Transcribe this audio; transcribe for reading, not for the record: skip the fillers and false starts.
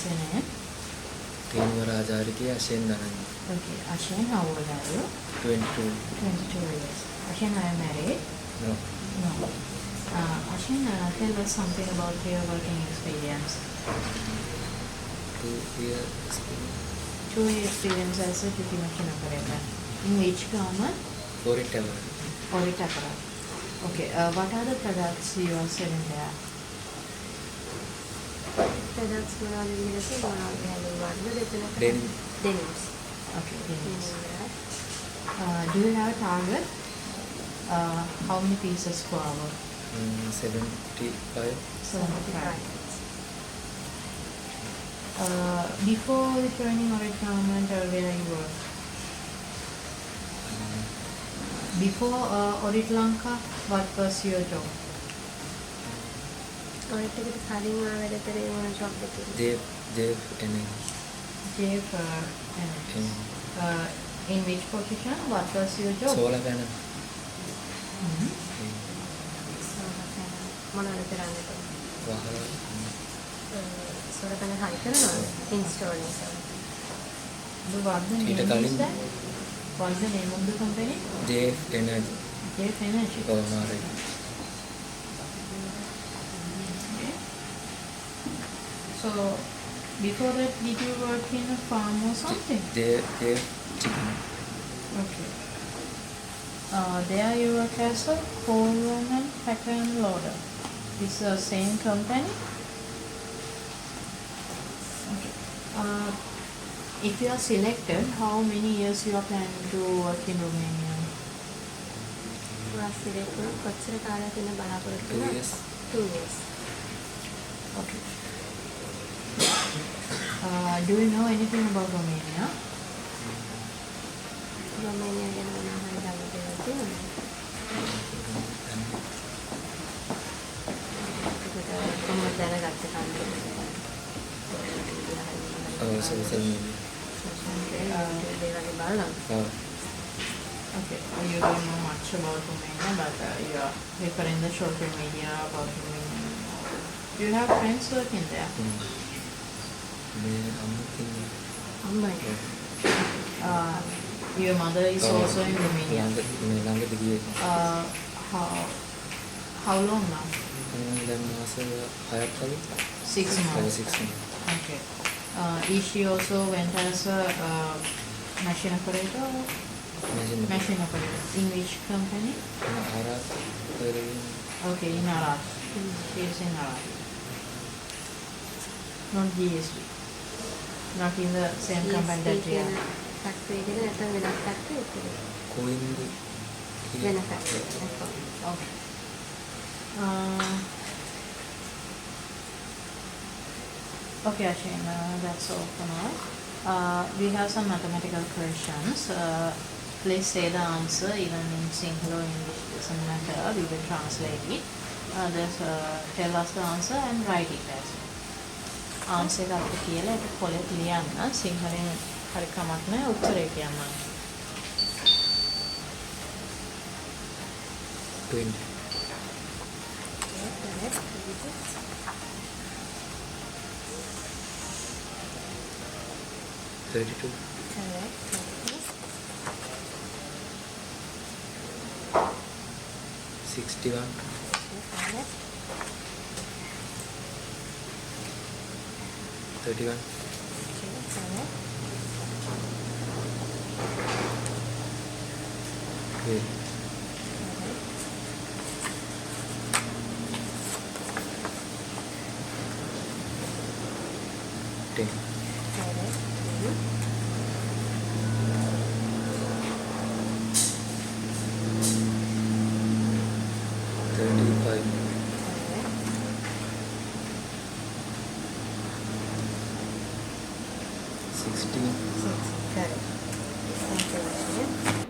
your name? Okay, Ashen, how old are you? 22. 22 years. Ashen, are you married? No. No. Ashen, tell us something about your working experience. 2 years experience. 2 year experience as a duty machine operator. In which government? For it ever. Audit apparat. Okay, what are the products you are selling there? products මොනවද විදිහට මොනවද හැදෙන්නවද දෙතන denims. Okay, denims. Do you have a target? How many pieces per hour? 75. 75. Before the joining Audit Government, where you were? Before Audit Lanka, what was your job? Audit එකට කලින් ආ වැඩ කරේ මොන job එකකද? JF in which position? What was your job? Solar panel. මොනවද කරන්නද? වහල. solar panel හරි කරනවද? install එක. What's the name of that? What's the name of the company? JF Energy. JF Energy. Oh, no, right. So, before that, did you work in a farm or something? JF Chicken. Okay. There you work as a foreman, packer and loader. It's the same company? Okay. If you are selected, how many years you are planning to work in Romania? කොච්චර කාලයක් ඉන්න බලාපොරොත්තු 2 years. 2 years. Okay. Do you know anything about Romania? Romania ගැන මොනවා හරි දන්න දේවල් තියෙනවද? ඒකට කොහොමද දැනගත්තේ කන්නේ? Social media. දේවල් බලනවා. Oh. Okay, you don't know much about Romania, but you are referring the social media about Romania. Do you have friends working there? අම්මයි. Your mother is also in Romania. How long now? 6 months. Okay. Is she also went as a machine operator? Machine operator. In which company? Okay, in Arad. She is in Arad. Not GSB. Not in the same company that we are. factory එකද නැත්නම් වෙනත් factory එකද? වෙන factory එකක්. Okay. Okay, Ashin, that's all for now. We have some mathematical questions. Please say the answer, even in Sinhala or English, doesn't matter. We will translate it. Just tell us the answer and write it as well. Answer එක අපිට කියලා ඒක පොලේ ලියන්න. සිංහලෙන් හරි කමක් නැහැ. උත්තරේ කියන්න. 20. Correct. 32. Correct. 61. Correct. 31. Correct. 12. 10. Correct. 35. 16. Correct. Thank you.